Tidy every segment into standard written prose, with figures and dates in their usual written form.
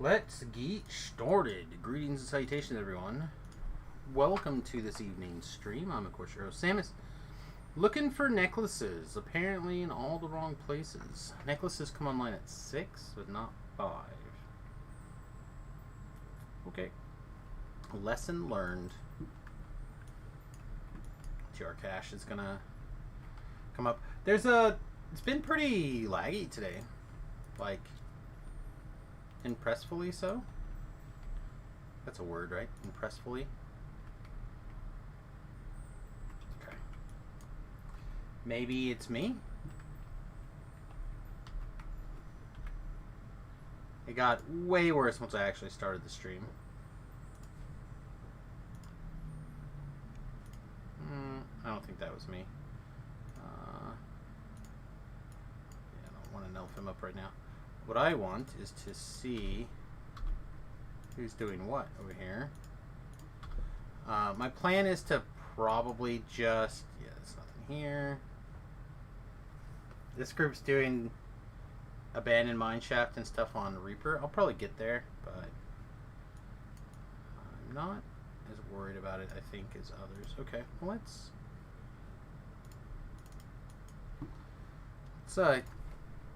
Let's get started. Greetings and salutations, everyone. Welcome to this evening's stream. I'm, of course, your host, Samus. Looking for necklaces, apparently in all the wrong places. Necklaces come online at 6, but not 5. Okay. Lesson learned. TR cache is gonna come up. It's been pretty laggy today. Like, impressfully so? That's a word, right? Impressfully? Okay. Maybe it's me? It got way worse once I actually started the stream. I don't think that was me. Yeah, I don't want to elf him up right now. What I want is to see who's doing what over here. My plan is to probably just... Yeah, there's nothing here. This group's doing abandoned mineshaft and stuff on Reaper. I'll probably get there, but I'm not as worried about it, I think, as others. Okay, well, let's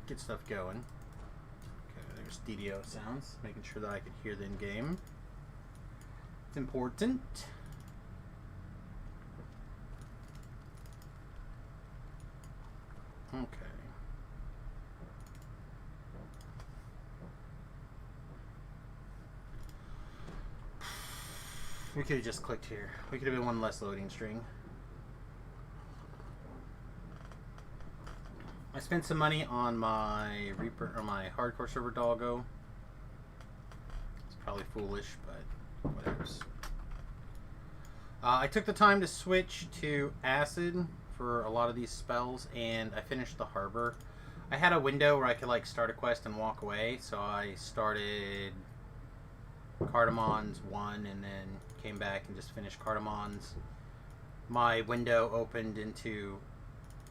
get stuff going. Okay, there's DDO sounds, making sure that I can hear the in-game. It's important. Okay. We could have just clicked here. We could have been one less loading string. I spent some money on my Reaper or my hardcore server doggo. It's probably foolish, but whatever. I took the time to switch to acid for a lot of these spells, and I finished the harbor. I had a window where I could like start a quest and walk away, so I started Cardamon's 1 and then came back and just finished Cardamon's. My window opened into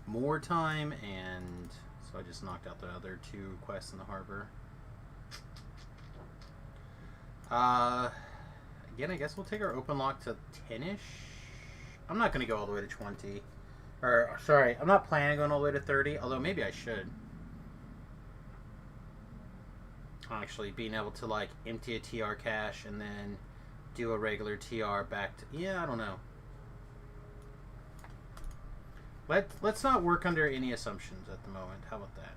more time, and so I just knocked out the other 2 quests in the harbor. Again, I guess we'll take our open lock to 10-ish. I'm not going to go all the way to 20. Or, sorry, I'm not planning on going all the way to 30, although maybe I should. Actually, being able to, like, empty a TR cache and then do a regular TR back to... Yeah, I don't know. Let's not work under any assumptions at the moment. How about that?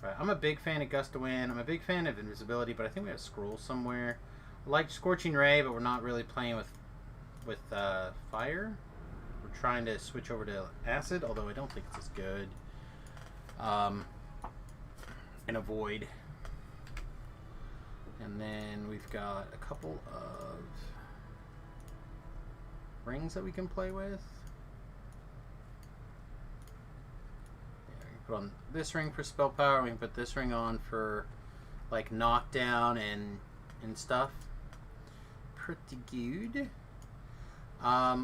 Right, I'm a big fan of Gust of Wind. I'm a big fan of Invisibility, but I think we have Scroll somewhere. I like Scorching Ray, but we're not really playing with Fire. We're trying to switch over to Acid, although I don't think it's as good. And Avoid. And then we've got a couple of rings that we can play with. Put on this ring for spell power. We can put this ring on for like knockdown and stuff. Pretty good.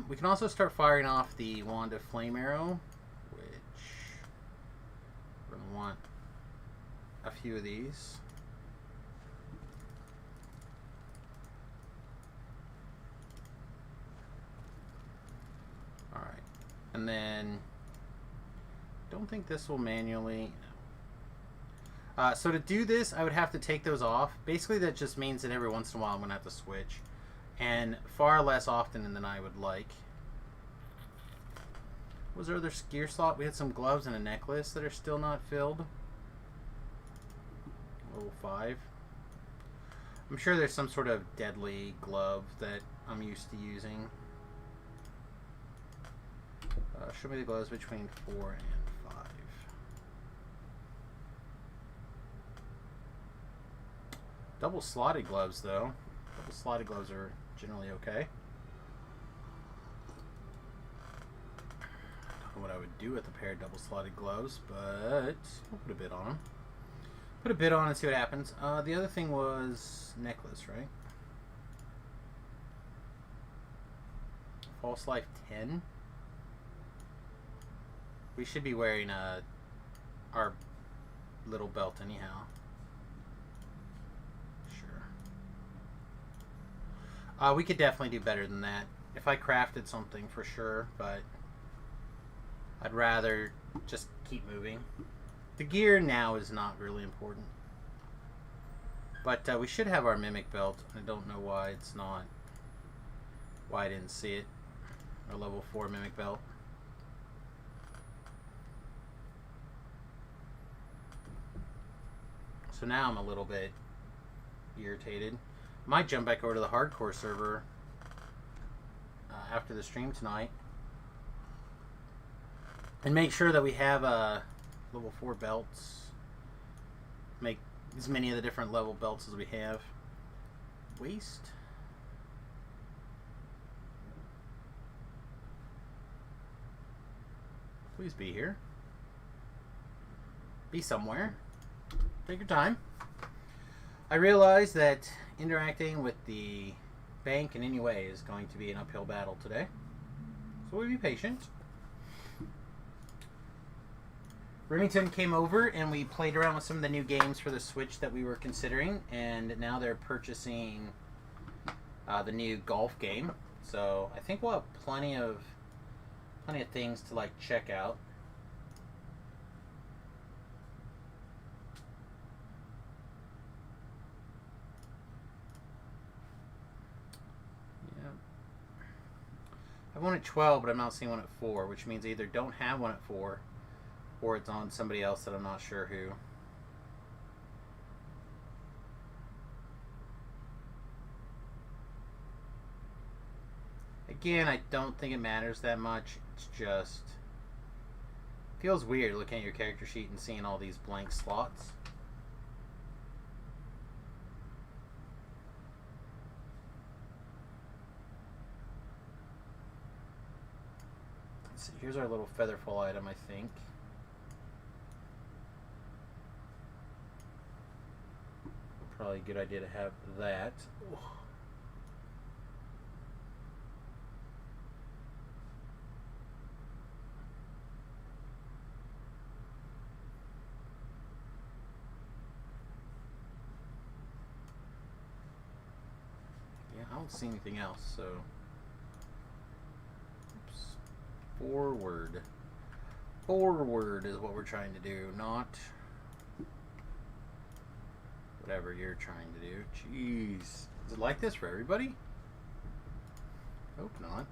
We can also start firing off the Wand of Flame Arrow, which we're gonna want a few of these. All right, and then. Don't think this will manually. No. So to do this, I would have to take those off. Basically, that just means that every once in a while I'm going to have to switch. And far less often than I would like. Was there other gear slot? We had some gloves and a necklace that are still not filled. Level 5. I'm sure there's some sort of deadly glove that I'm used to using. Show me the gloves between 4 and 5. Double slotted gloves, though. Double slotted gloves are generally okay. I don't know what I would do with a pair of double slotted gloves, but I'll put a bid on them. Put a bid on and see what happens. The other thing was necklace, right? False Life 10. We should be wearing our little belt anyhow. We could definitely do better than that. If I crafted something for sure, but I'd rather just keep moving. The gear now is not really important. But we should have our mimic belt. I don't know why it's not. Why I didn't see it. Our level 4 mimic belt. So now I'm a little bit irritated. Might jump back over to the hardcore server after the stream tonight. And make sure that we have level 4 belts. Make as many of the different level belts as we have. Waste. Please be here. Be somewhere. Take your time. I realize that interacting with the bank in any way is going to be an uphill battle today. So we'll be patient. Remington came over and we played around with some of the new games for the Switch that we were considering, and now they're purchasing the new golf game. So I think we'll have plenty of things to like check out. Yeah. I want at 12, but I'm not seeing one at 4, which means I either don't have one at 4 or it's on somebody else that I'm not sure who. Again, I don't think it matters that much. It's just feels weird looking at your character sheet and seeing all these blank slots. Let's see, here's our little featherfall item, I think. Probably a good idea to have that. Ugh. Yeah, I don't see anything else, so. Oops. Forward. Forward is what we're trying to do, not whatever you're trying to do. Jeez. Is it like this for everybody? Hope not.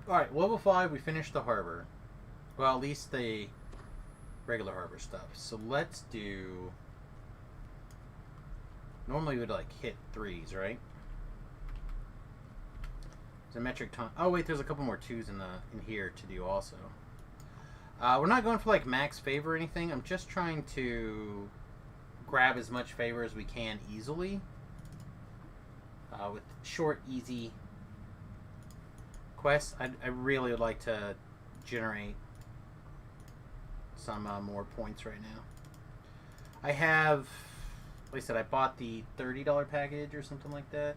Alright, level 5, we finished the harbor. Well, at least the regular harbor stuff. So let's do... Normally we'd like hit 3s, right? There's a metric ton. Oh wait, there's a couple more 2s in here to do also. We're not going for like max favor or anything. I'm just trying to grab as much favor as we can easily with short, easy quests. I really would like to generate some more points right now. I have, like I said, I bought the $30 package or something like that,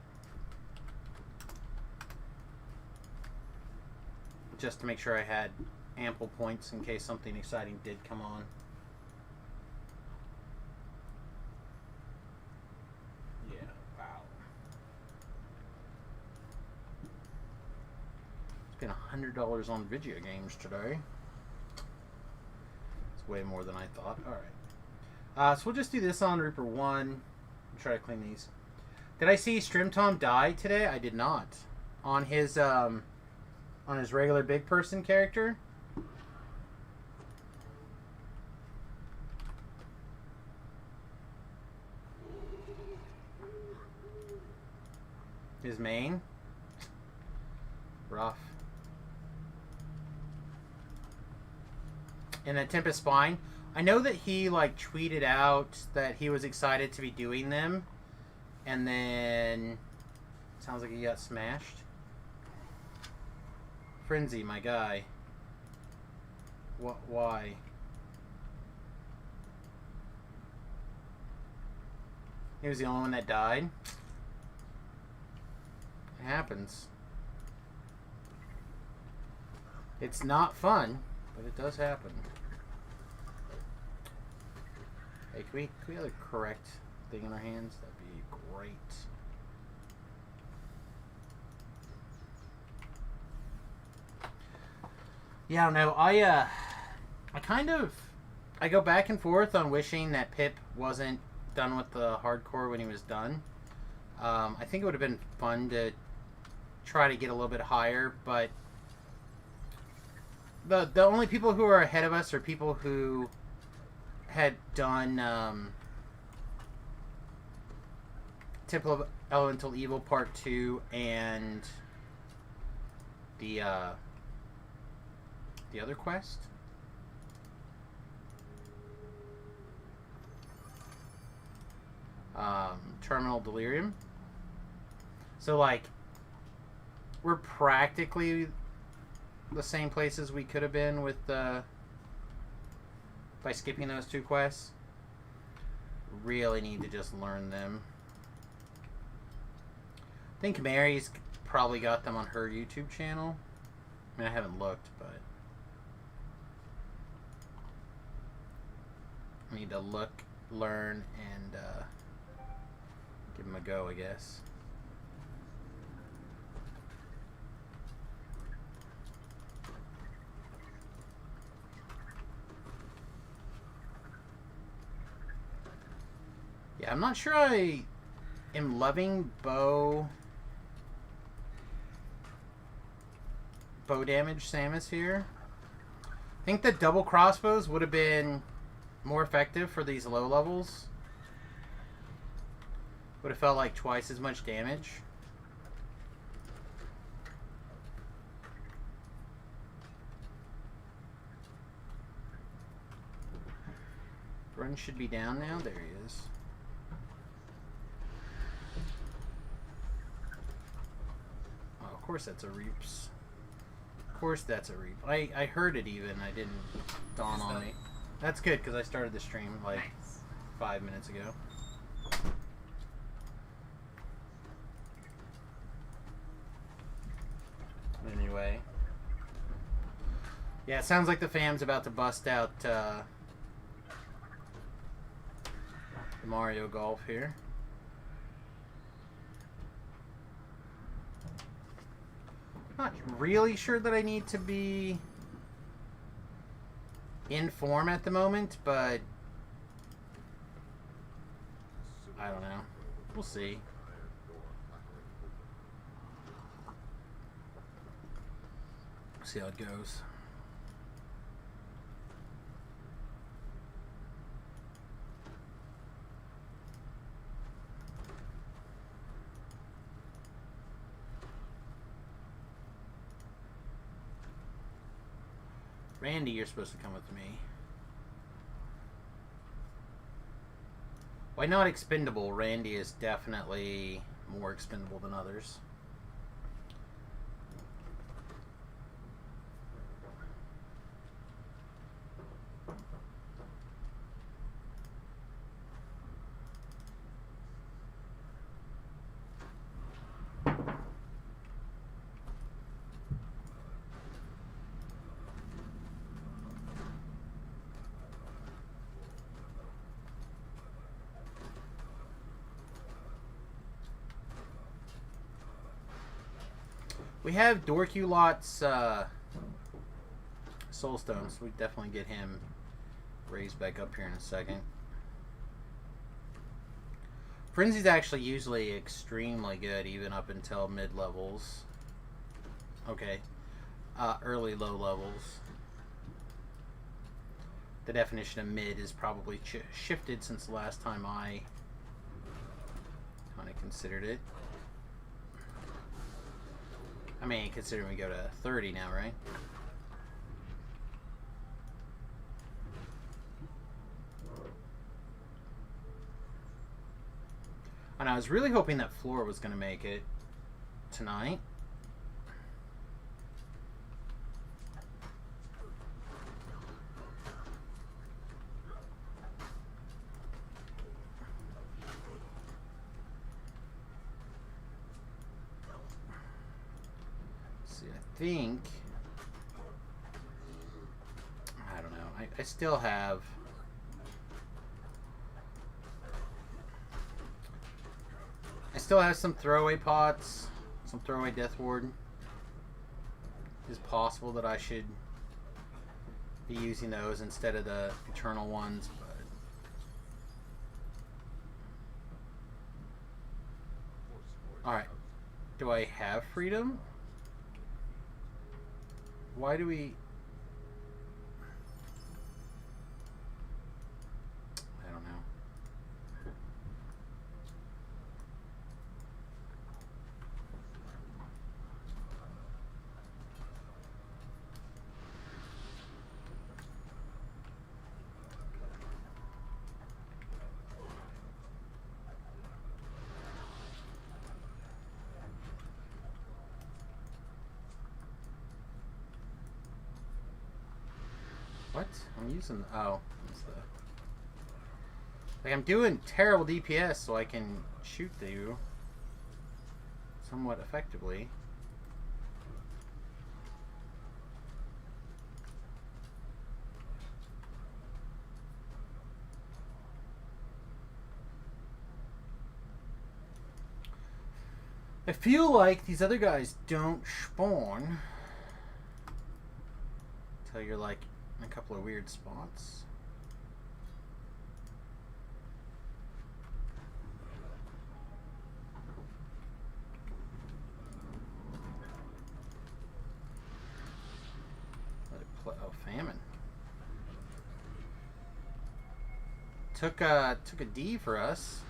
just to make sure I had ample points in case something exciting did come on. $100 on video games today. It's way more than I thought. Alright. So we'll just do this on Reaper 1. Try to clean these. Did I see Strimtom die today? I did not. On his regular big person character. His main. Rough. And the Tempest Spine. I know that he like tweeted out that he was excited to be doing them, and then sounds like he got smashed. Frenzy, my guy. What? Why? He was the only one that died. It happens. It's not fun, but it does happen. Hey, can we have the correct thing in our hands? That'd be great. Yeah, I don't know. I go back and forth on wishing that Pip wasn't done with the hardcore when he was done. I think it would have been fun to try to get a little bit higher, but the only people who are ahead of us are people who had done Temple of Elemental Evil Part 2 and the other quest. Terminal Delirium. So, like, we're practically the same places we could have been with by skipping those two quests. Really need to just learn them. I think Mary's probably got them on her YouTube channel. I mean, I haven't looked, but I need to look, learn, and give them a go, I guess. Yeah, I'm not sure I am loving bow damage Samus here. I think the double crossbows would have been more effective for these low levels. Would have felt like twice as much damage. Run should be down now. There he is. Oh, of course that's a Reaps. Of course that's a Reap. I heard it even. I didn't dawn on me. That's good because I started the stream like 5 minutes ago. Anyway. Yeah, it sounds like the fam's about to bust out the Mario Golf here. Not really sure that I need to be in form at the moment, but I don't know. We'll see. See how it goes. Randy, you're supposed to come with me. Why not expendable? Randy is definitely more expendable than others. We have Dorkulot's Soulstone, so we definitely get him raised back up here in a second. Frenzy's actually usually extremely good, even up until mid-levels. Okay. Early low levels. The definition of mid is probably shifted since the last time I kind of considered it. I mean, considering we go to 30 now, right? And I was really hoping that Floor was going to make it tonight. Think I don't know. I still have some throwaway pots, some throwaway Death Ward. It's possible that I should be using those instead of the eternal ones, but alright. Do I have freedom? Why do we... I don't know. What? I'm using... Oh. That's the... Like, I'm doing terrible DPS so I can shoot you somewhat effectively. I feel like these other guys don't spawn until you're like in a couple of weird spots. Oh, famine. Took a D for us.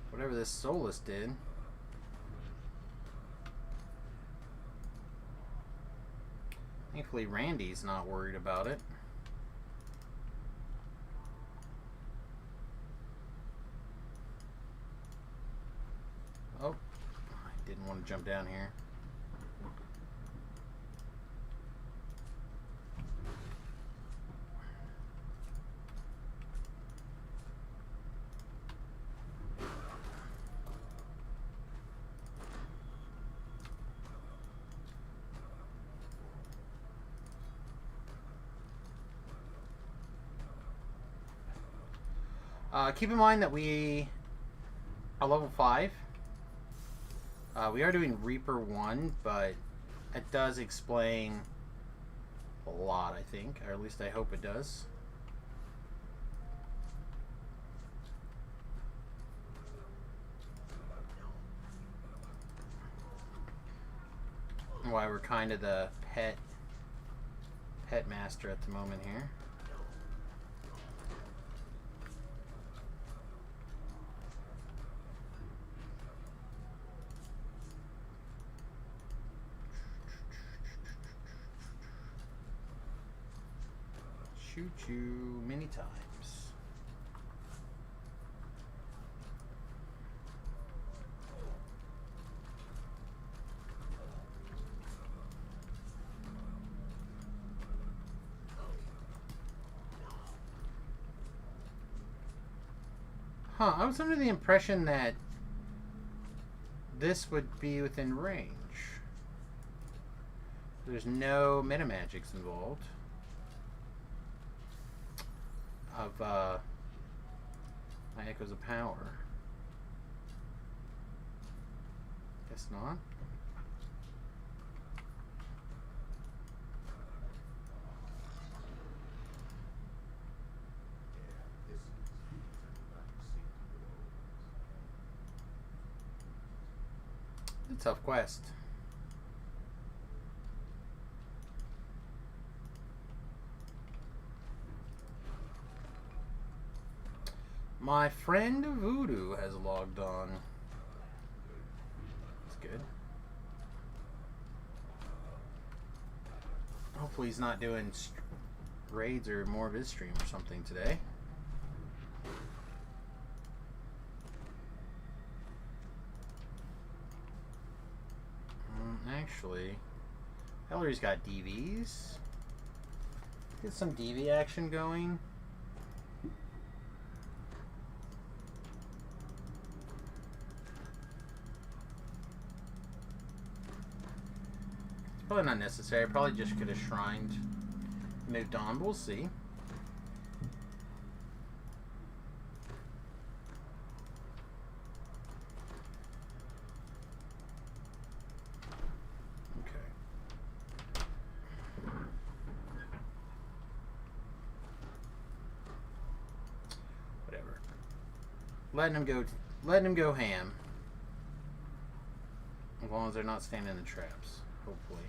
Whatever this Solus did. Thankfully, Randy's not worried about it. Oh, I didn't want to jump down here. Keep in mind that we are level 5. We are doing Reaper 1, but it does explain a lot, I think. Or at least I hope it does. Why we're kind of the pet master at the moment here. Shoot you many times. Huh, I was under the impression that this would be within range. There's no metamagics involved. Of my Echoes of Power. Guess not. It's a tough quest. My friend Voodoo has logged on. That's good. Hopefully he's not doing raids or more of his stream or something today. Actually, Hillary's got DVs. Get some DV action going. Probably not necessary. Probably just could have shrined, moved on. But we'll see. Okay. letting him go ham. As long as they're not staying in the traps, hopefully.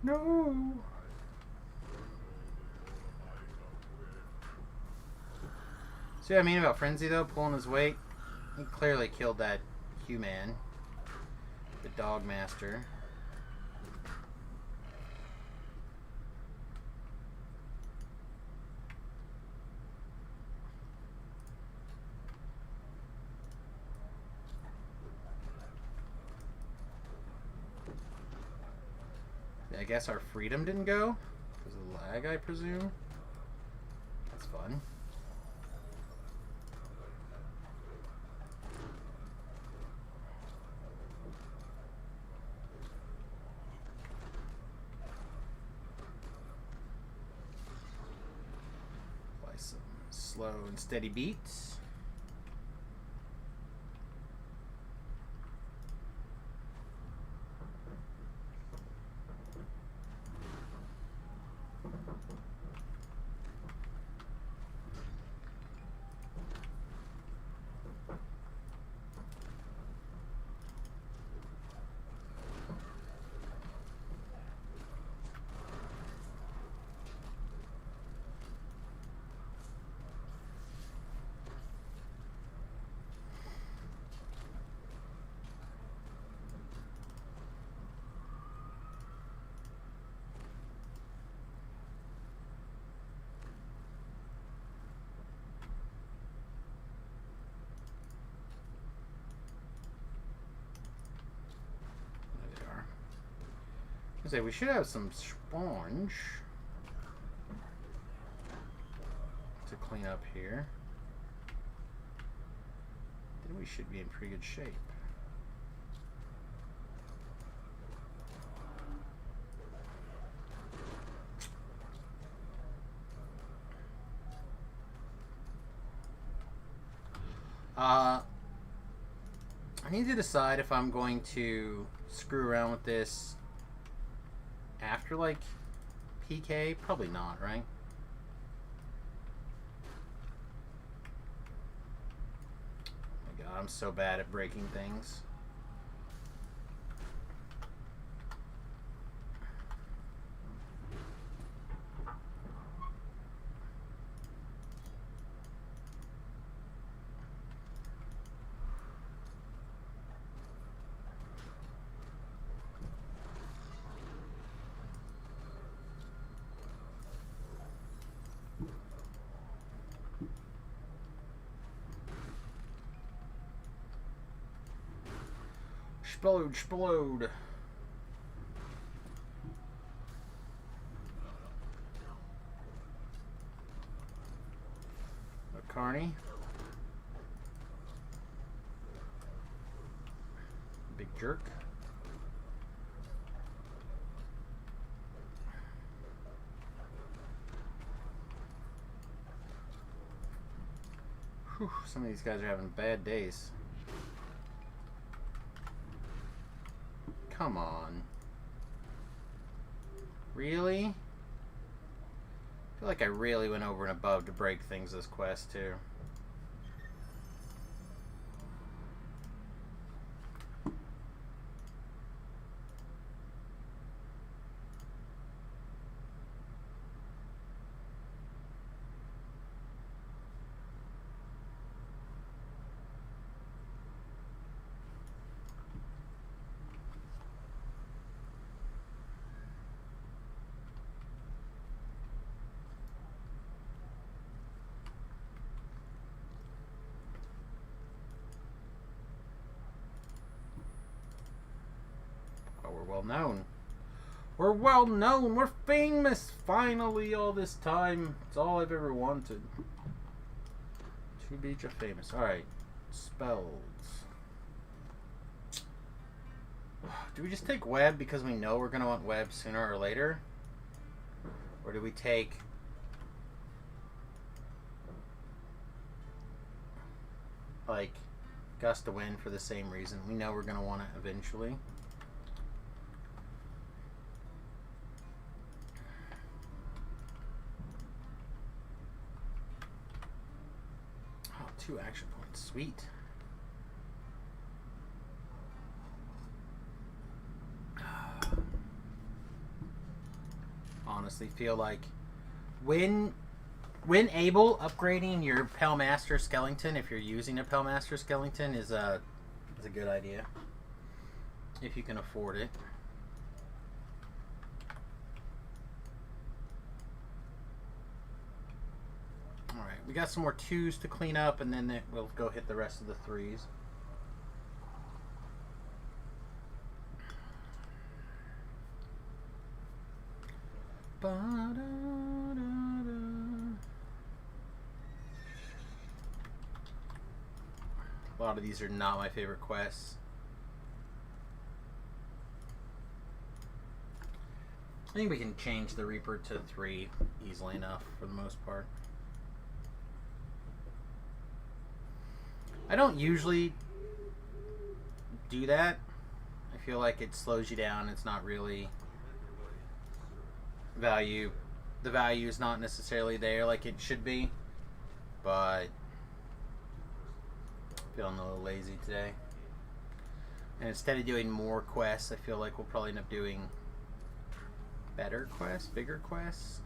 No! See what I mean about Frenzy, though? Pulling his weight? He clearly killed that human. The dog master. I guess our freedom didn't go because of the lag, I presume. That's fun. Apply some slow and steady beats. Say we should have some sponge to clean up here. Then we should be in pretty good shape. I need to decide if I'm going to screw around with this after, like, PK? Probably not, right? Oh my god, I'm so bad at breaking things. Explode. A carny. Big jerk. Whew, some of these guys are having bad days. Come on. Really? I feel like I really went over and above to break things this quest, too. We're well known. We're well known. We're famous. Finally, all this time. It's all I've ever wanted. To be just famous. Alright. Spells. Do we just take web because we know we're going to want web sooner or later? Or do we take... like, gust of wind for the same reason? We know we're going to want it eventually. 2 action points. Sweet. Honestly, feel like when able, upgrading your Pellmaster Skeleton, if you're using a Pellmaster Skeleton, is a good idea if you can afford it. All right, we got some more 2s to clean up, and then we'll go hit the rest of the 3s. A lot of these are not my favorite quests. I think we can change the Reaper to 3 easily enough for the most part. I don't usually do that. I feel like it slows you down. It's not really value. The value is not necessarily there like it should be, but feeling a little lazy today. And instead of doing more quests, I feel like we'll probably end up doing better quests, bigger quests,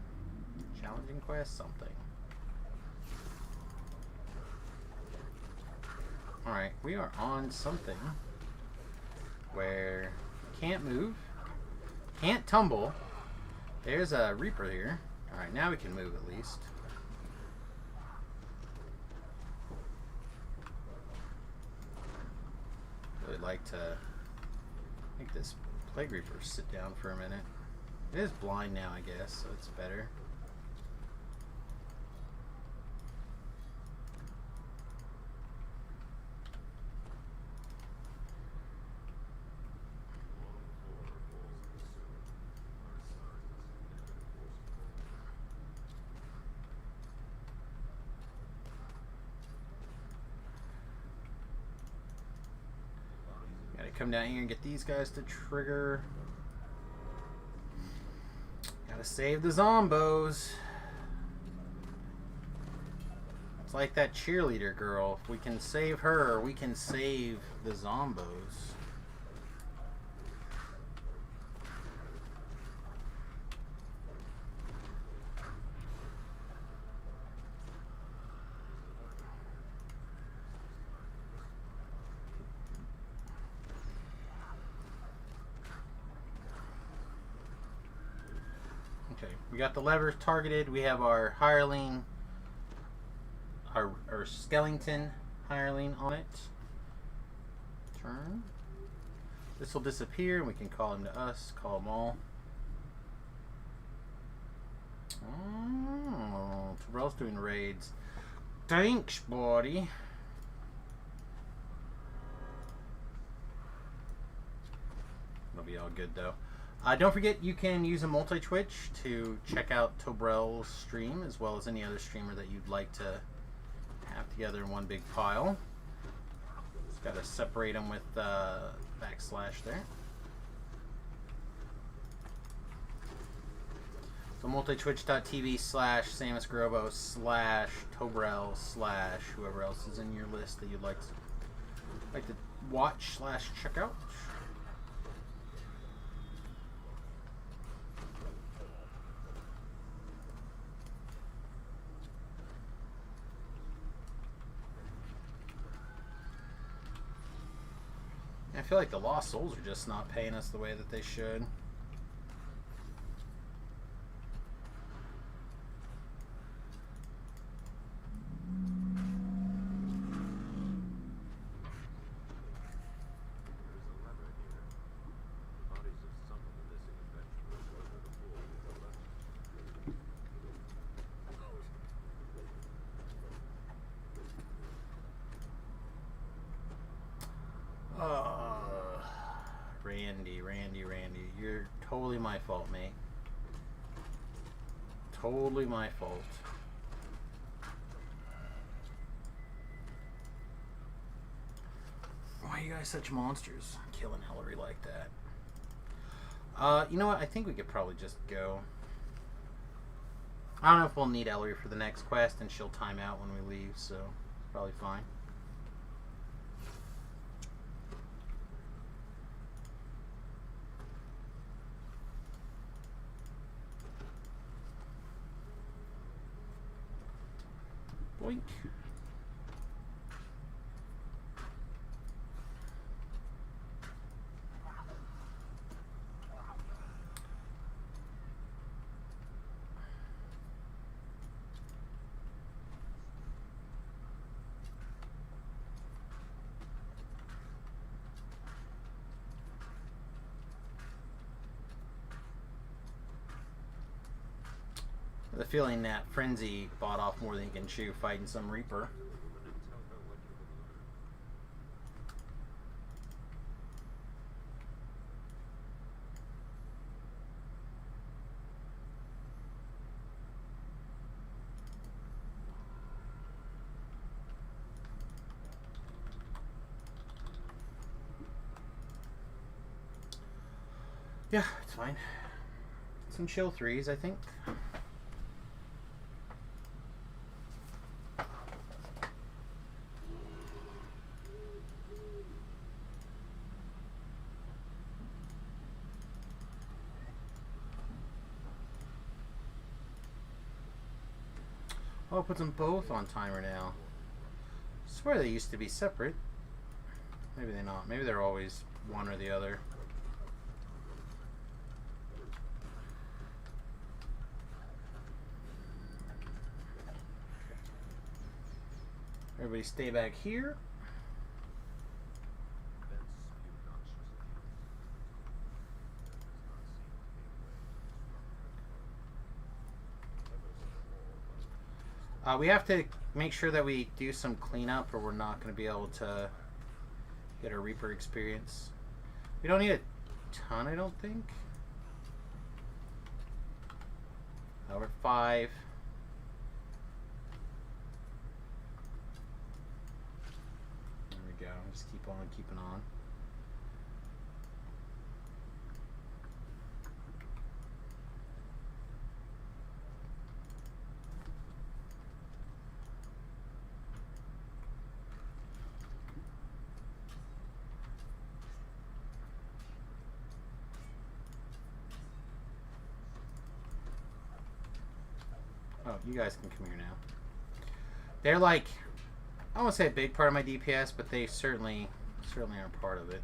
challenging quests, something. Alright, we are on something where can't move, can't tumble. There's a Reaper here. Alright, now we can move at least. Really like to make this Plague Reaper sit down for a minute. It is blind now, I guess, so it's better. Come down here and get these guys to trigger. Gotta save the zombos. It's like that cheerleader girl. If we can save her, we can save the zombos. We got the levers targeted. We have our hireling, our skeleton hireling on it. Turn. This will disappear. We can call him to us. Call them all. Oh, Terrell's doing raids. Thanks, buddy. It'll be all good though. Don't forget, you can use a multi-twitch to check out Tobrell's stream, as well as any other streamer that you'd like to have together in one big pile. Just got to separate them with backslash there. So multitwitch.tv/SamusGrobo/Tobrell/ whoever else is in your list that you'd like to watch / check out. I feel like the Lost Souls are just not paying us the way that they should. Randy, you're totally my fault, mate. Totally my fault. Why are you guys such monsters? Killing Hillary like that. You know what? I think we could probably just go. I don't know if we'll need Ellery for the next quest, and she'll time out when we leave, so probably fine. Boink. The feeling that Frenzy bought off more than he can chew fighting some Reaper. Yeah, it's fine. Some chill threes, I think. Oh, it puts them both on timer now. I swear they used to be separate. Maybe they're not. Maybe they're always one or the other. Everybody stay back here. We have to make sure that we do some cleanup or we're not going to be able to get a Reaper experience. We don't need a ton, I don't think. We're 5. There we go. Just keep on keeping on. Oh, you guys can come here now. They're like, I won't say a big part of my DPS, but they certainly are part of it.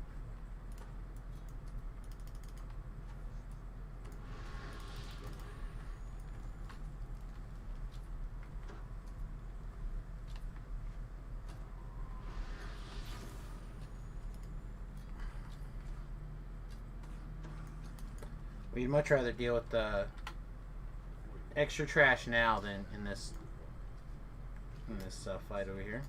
We'd much rather deal with the extra trash now than in this fight over here.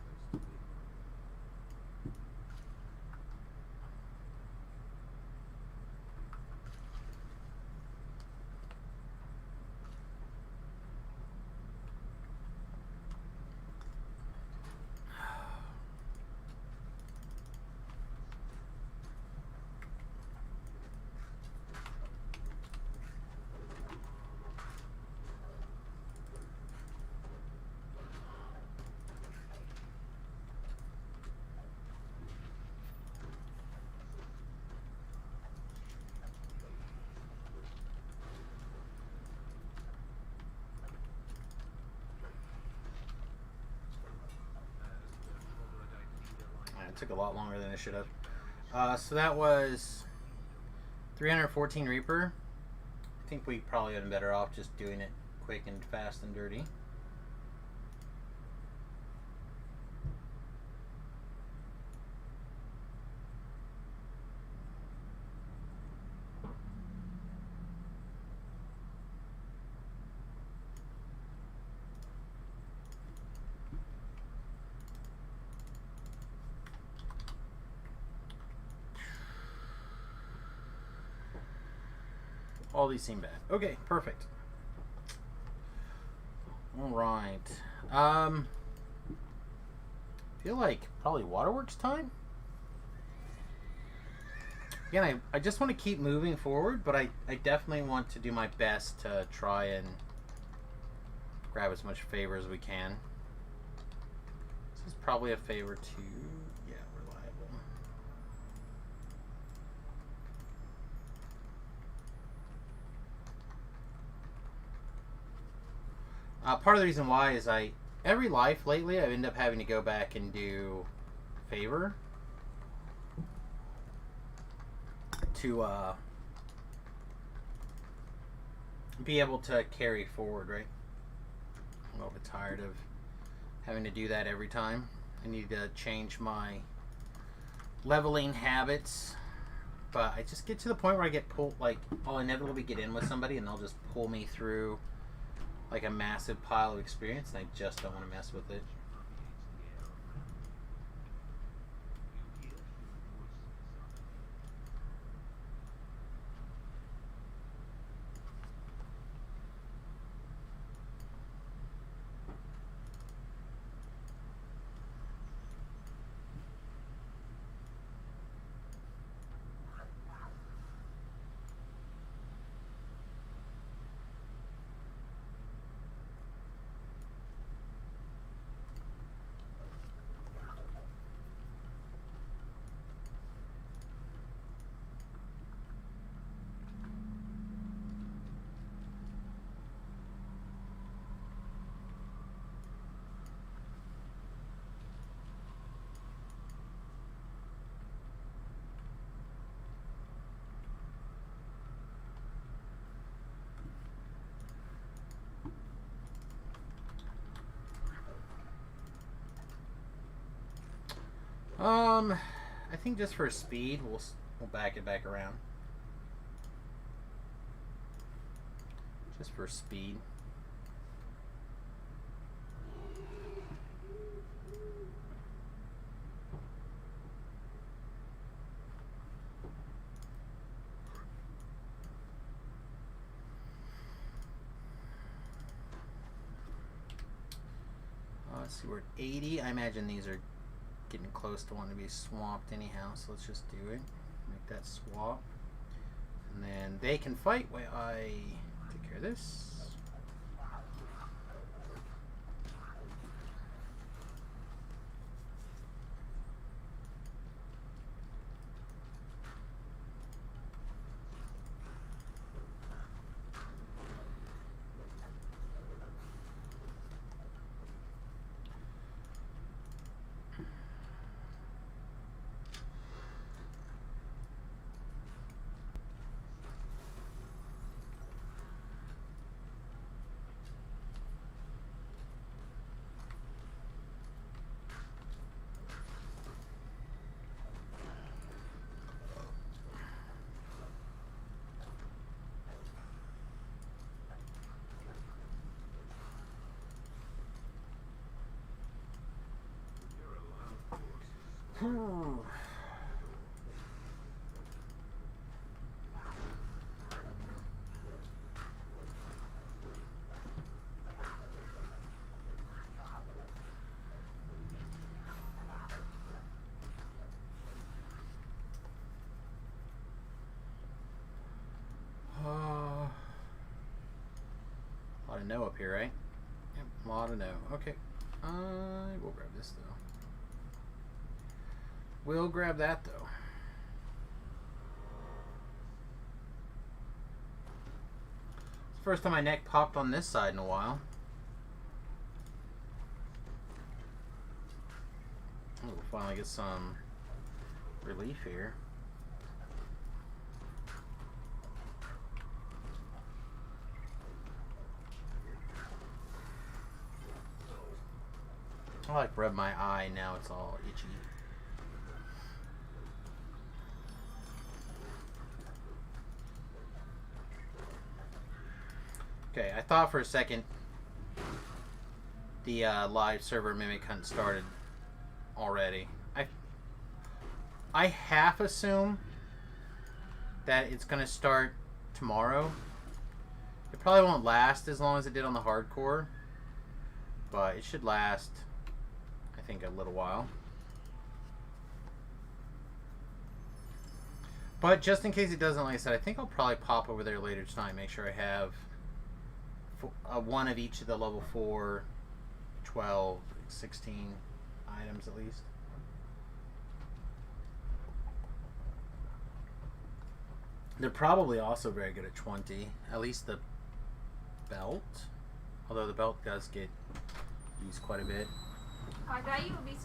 It took a lot longer than it should have. So that was 314 Reaper. I think we probably would have been better off just doing it quick and fast and dirty. All these seem bad. Okay, perfect. All right. Feel like probably waterworks time. Again, I just want to keep moving forward, but I definitely want to do my best to try and grab as much favor as we can. This is probably a favor to, yeah, reliable. Part of the reason why is every life lately I end up having to go back and do favor to be able to carry forward, right? I'm a little bit tired of having to do that every time. I need to change my leveling habits, but I just get to the point where I get pulled, like I'll inevitably get in with somebody and they'll just pull me through like a massive pile of experience, and I just don't want to mess with it. I think just for speed, we'll back it back around. Just for speed. Let's see, we're at 80. I imagine these are getting close to wanting to be swamped anyhow, so let's just do it. Make that swap. And then they can fight while I take care of this. A lot of no up here, right? Yep, a lot of no. Okay. We'll grab this though. We'll grab that though. It's the first time my neck popped on this side in a while. Oh, we'll finally get some relief here. I like rub my eye, now it's all itchy. Okay, I thought for a second the live server mimic hunt started already. I half assume that it's going to start tomorrow. It probably won't last as long as it did on the hardcore, but it should last, I think, a little while. But just in case it doesn't, like I said, I think I'll probably pop over there later tonight, make sure I have one of each of the level 4, 12, 16 items at least. They're probably also very good at 20. At least the belt. Although the belt does get used quite a bit. I thought you would be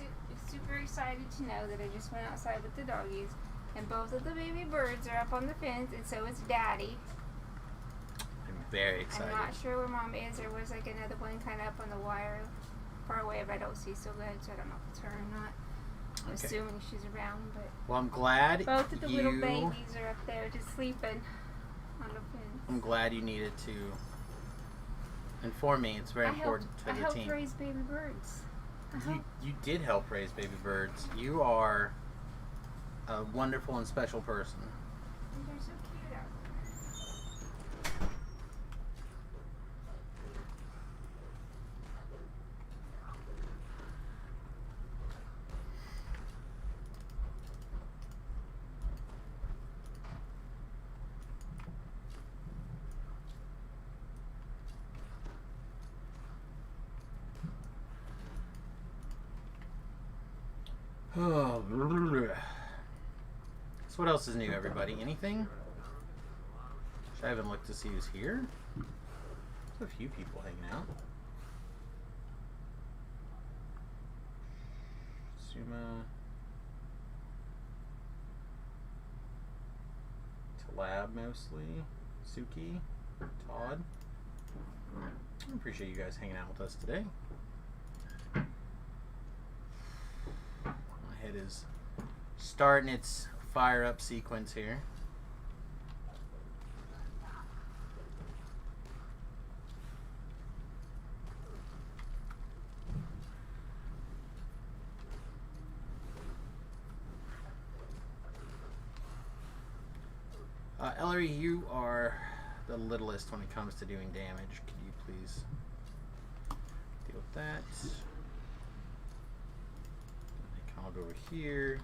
super excited to know that I just went outside with the doggies, and both of the baby birds are up on the fence, and so is Daddy. I'm very excited. I'm not sure where Mom is. There was like another one kind of up on the wire far away, but I don't see so good, so I don't know if it's her or not. I'm assuming she's around, but... Well, I'm glad both of the little babies are up there just sleeping on the fence. I'm glad you needed to inform me. It's very important to the team. I helped raise baby birds. You did help raise baby birds. You are a wonderful and special person. They're so cute out Oh, so what else is new, everybody? Anything? I haven't looked to see who's here. There's a few people hanging out. Suma. Talab mostly. Suki. Todd. I appreciate you guys hanging out with us today. My head is starting its fire up sequence here. Ellery, you are the littlest when it comes to doing damage. Could you please deal with that? I'll go over here.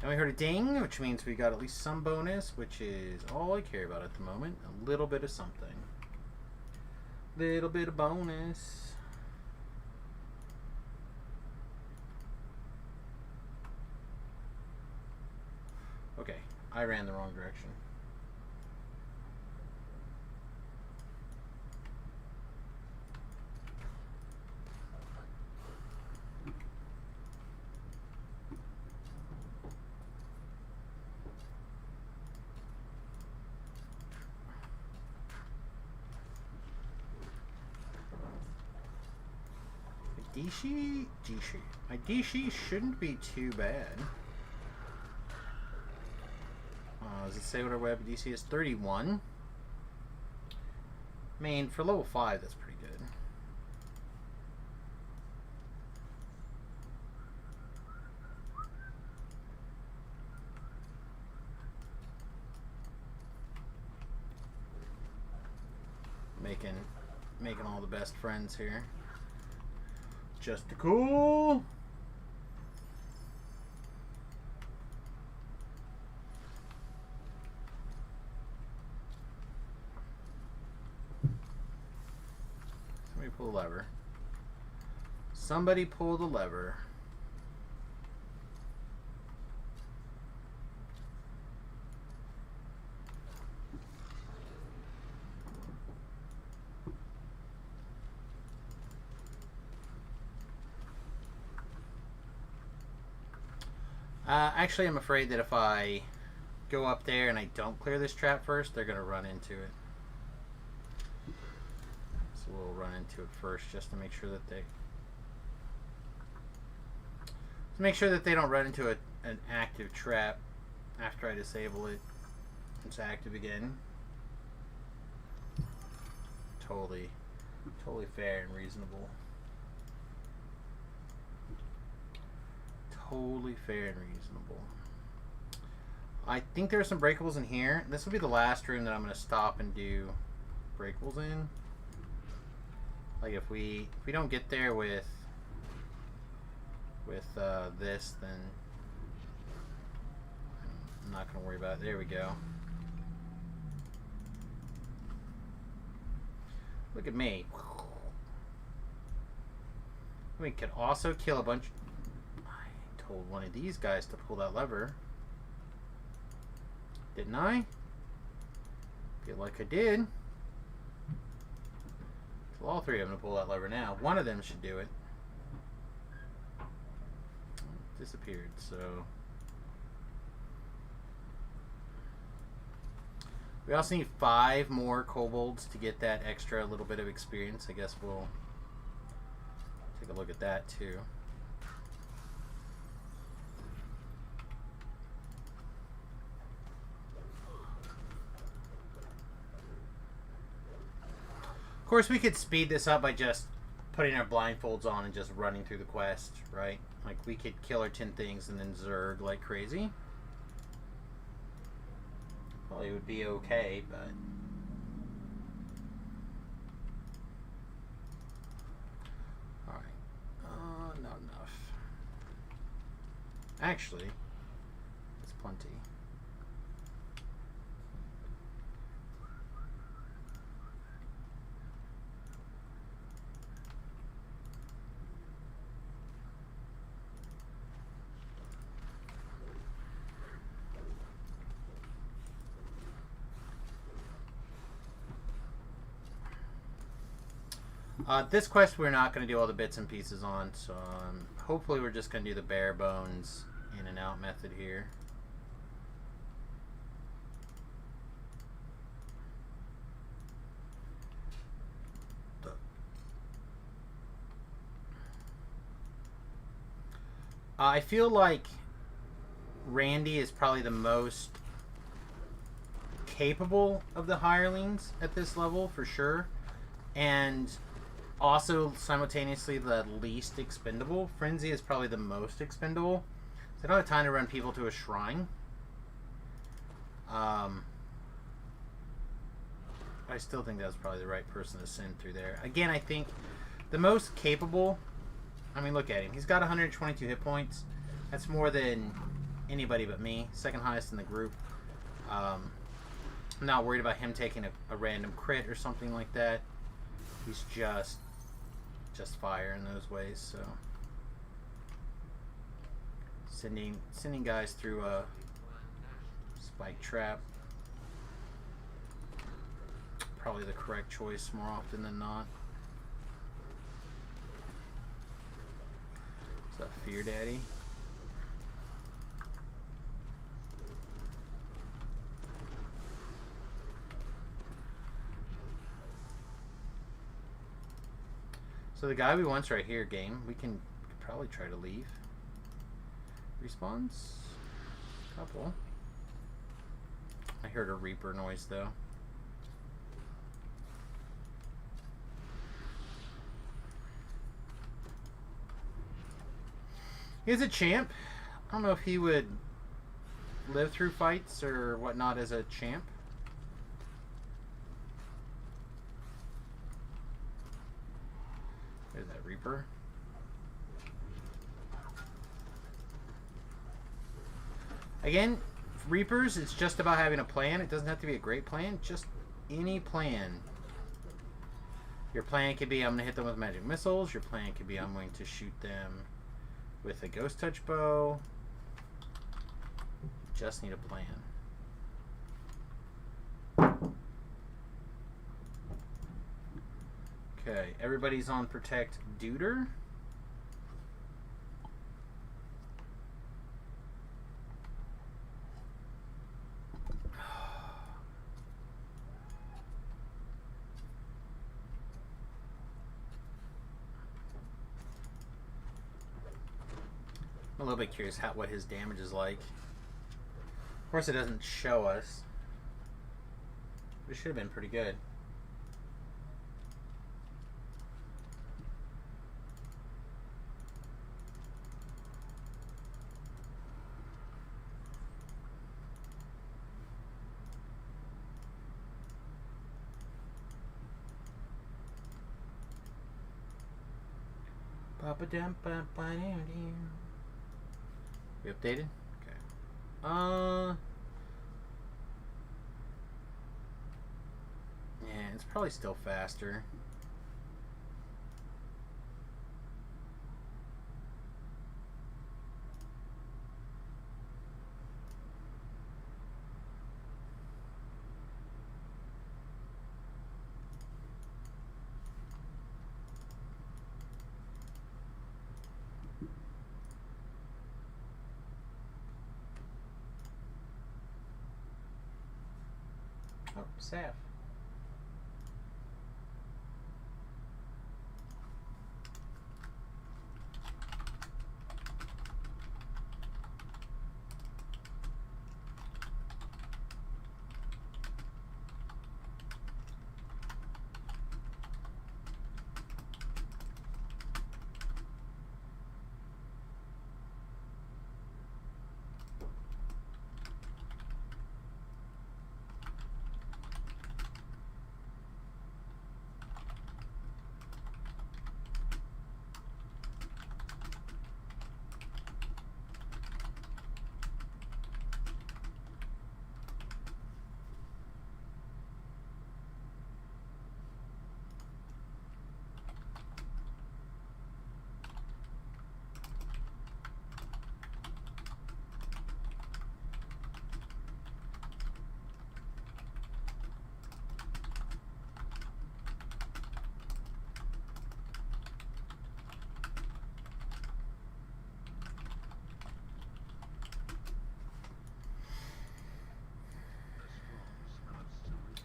And we heard a ding, which means we got at least some bonus, which is all I care about at the moment. A little bit of something. Little bit of bonus. Okay, I ran the wrong direction. My Dishi shouldn't be too bad. Does it say what our web DC is? 31. I mean, for level 5, that's pretty good. Making all the best friends here. Just cool. Somebody pull the lever. Somebody pull the lever. Actually, I'm afraid that if I go up there and I don't clear this trap first, they're going to run into it. So we'll run into it first just to make sure that they don't run into an active trap after I disable it. It's active again. Totally fair and reasonable. Totally fair and reasonable. I think there are some breakables in here. This will be the last room that I'm going to stop and do breakables in. Like if we don't get there with with this, then I'm not going to worry about it. There we go. Look at me. We could also kill a bunch. I told one of these guys to pull that lever. Didn't I? Feel like I did. Tell all three of them to pull that lever now. One of them should do it. Disappeared, so. We also need 5 more kobolds to get that extra little bit of experience. I guess we'll take a look at that too. Of course, we could speed this up by just putting our blindfolds on and just running through the quest, right? Like, we could kill our 10 things and then zerg like crazy. Probably would be okay, but... Alright. Not enough. Actually, it's plenty. This quest we're not going to do all the bits and pieces on, so hopefully we're just going to do the bare bones in and out method here. I feel like Randy is probably the most capable of the hirelings at this level, for sure. And also simultaneously the least expendable. Frenzy is probably the most expendable. So I don't have time to run people to a shrine. I still think that's probably the right person to send through there. Again, I think the most capable... I mean, look at him. He's got 122 hit points. That's more than anybody but me. Second highest in the group. I'm not worried about him taking a random crit or something like that. He's just fire in those ways, so sending guys through a spike trap, probably the correct choice more often than not. What's up, Fear Daddy? So the guy we want's right here, game. We could probably try to leave. Respawns? Couple. I heard a Reaper noise though. He's a champ. I don't know if he would live through fights or whatnot as a champ. There's that Reaper. Again, Reapers, it's just about having a plan. It doesn't have to be a great plan, just any plan. Your plan could be, I'm going to hit them with magic missiles. Your plan could be, I'm going to shoot them with a ghost touch bow. Just need a plan. Okay, everybody's on Protect Duder. I'm a little bit curious what his damage is like. Of course, it doesn't show us. It should have been pretty good. We updated? Okay. Yeah, it's probably still faster. Oh, Saf.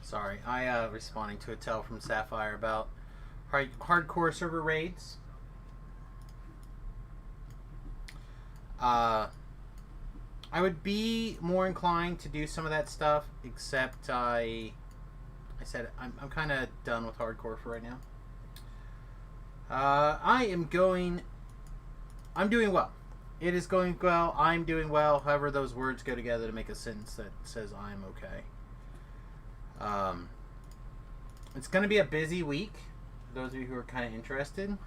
Sorry, I responding to a tell from Sapphire about hardcore server raids. I would be more inclined to do some of that stuff, except I said I'm kind of done with hardcore for right now. I'm doing well. It is going well. I'm doing well. However, those words go together to make a sentence that says I'm okay. It's going to be a busy week, for those of you who are kind of interested.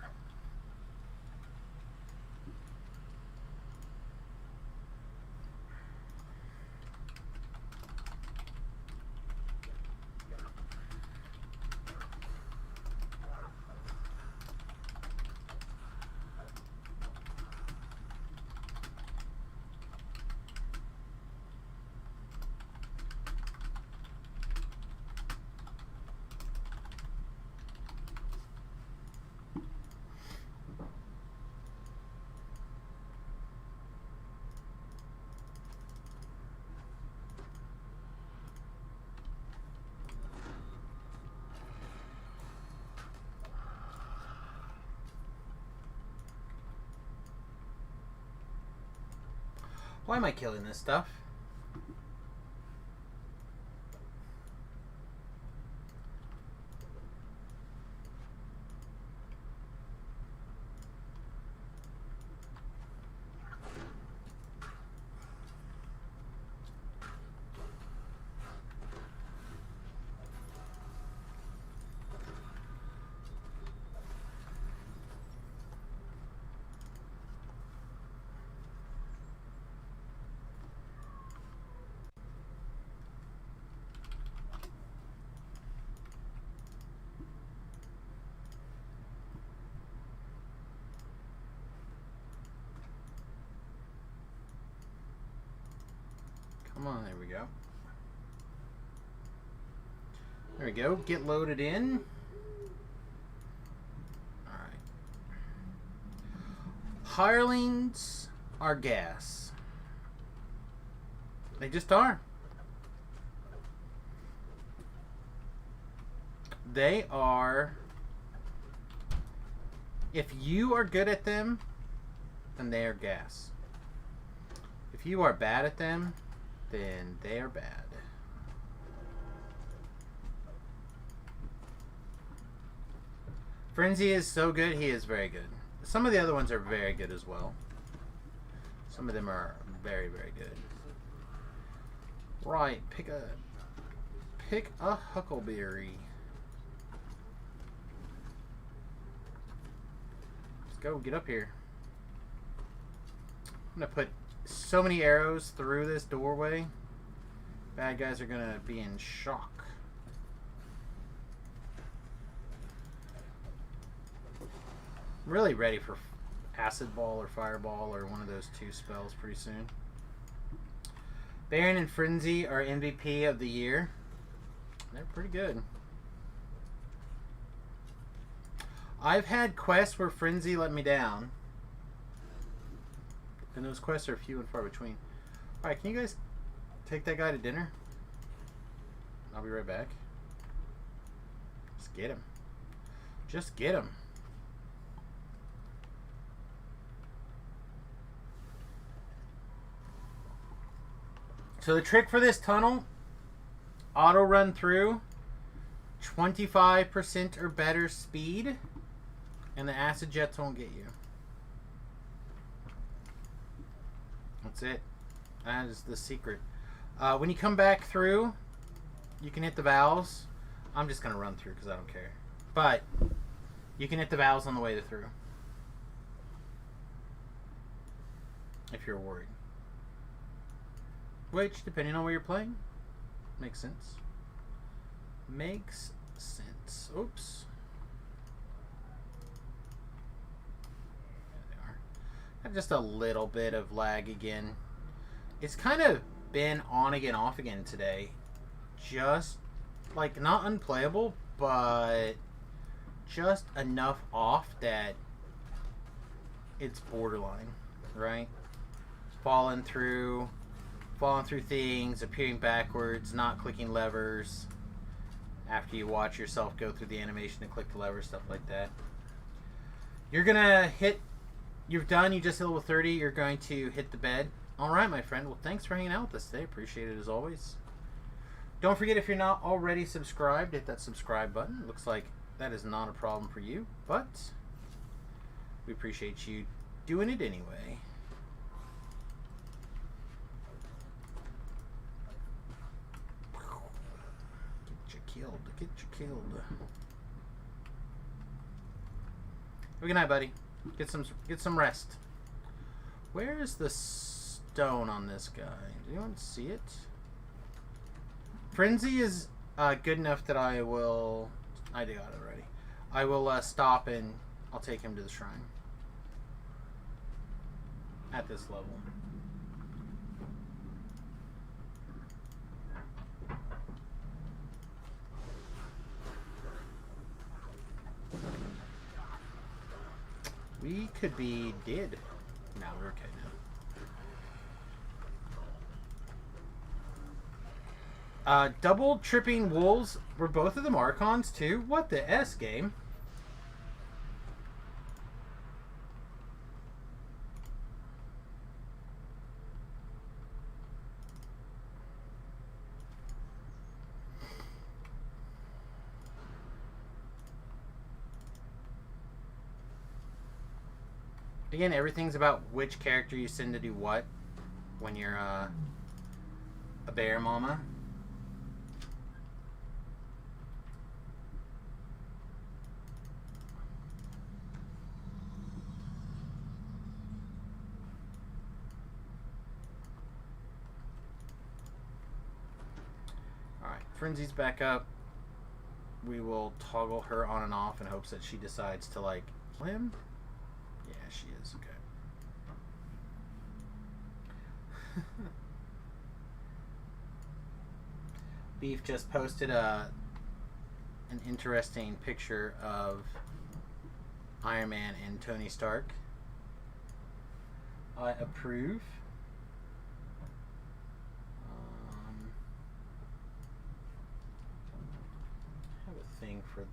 Why am I killing this stuff? Come on, there we go. There we go. Get loaded in. Alright. Hirelings are gas. They just are. They are... If you are good at them, then they are gas. If you are bad at them, then they are bad. Frenzy is so good, he is very good. Some of the other ones are very good as well. Some of them are very, very good. Right, pick a huckleberry. go. Get up here. I'm going to put so many arrows through this doorway. Bad guys are going to be in shock. I'm really ready for Acid Ball or Fireball or one of those two spells pretty soon. Baron and Frenzy are MVP of the year. They're pretty good. I've had quests where Frenzy let me down. And those quests are few and far between. Alright, can you guys take that guy to dinner? I'll be right back. Just get him. Just get him. So the trick for this tunnel, auto run through, 25% or better speed, and the acid jets won't get you. That's it. That is the secret. When you come back through, you can hit the valves. I'm just going to run through because I don't care. But you can hit the valves on the way through. If you're worried. Which, depending on where you're playing, makes sense. Makes sense. Oops. There they are. I have just a little bit of lag again. It's kind of been on again, off again today. Just, like, not unplayable, but just enough off that it's borderline, right? Falling through things, appearing backwards, not clicking levers after you watch yourself go through the animation and click the levers, stuff like that. You're gonna hit, you've done, you just hit level 30, you're going to hit the bed. Alright, my friend, well, thanks for hanging out with us today. Appreciate it as always. Don't forget, if you're not already subscribed, hit that subscribe button. It looks like that is not a problem for you, but we appreciate you doing it anyway. Get you killed. Have a good night, buddy. Get some rest. Where is the stone on this guy? Do anyone see it? Frenzy is good enough that I will... I got it already. I will stop and I'll take him to the shrine. At this level. We could be dead. No, we're okay now. Double tripping wolves. Were both of them Archons too? What the S, game? Again, everything's about which character you send to do what when you're a bear mama. Alright, Frenzy's back up. We will toggle her on and off in hopes that she decides to, like, swim. Yeah, she is. Okay. Beef just posted an interesting picture of Iron Man and Tony Stark. I approve. I have a thing for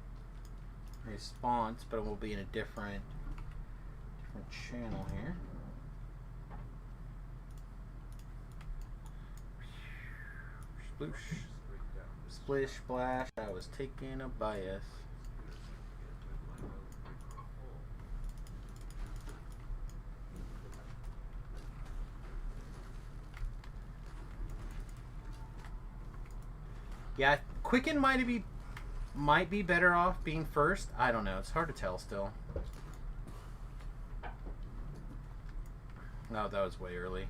response, but it will be in a different channel here. Sploosh. Splish splash. I was taking a bias. Yeah, Quicken might be better off being first. I don't know. It's hard to tell still. No, that was way early.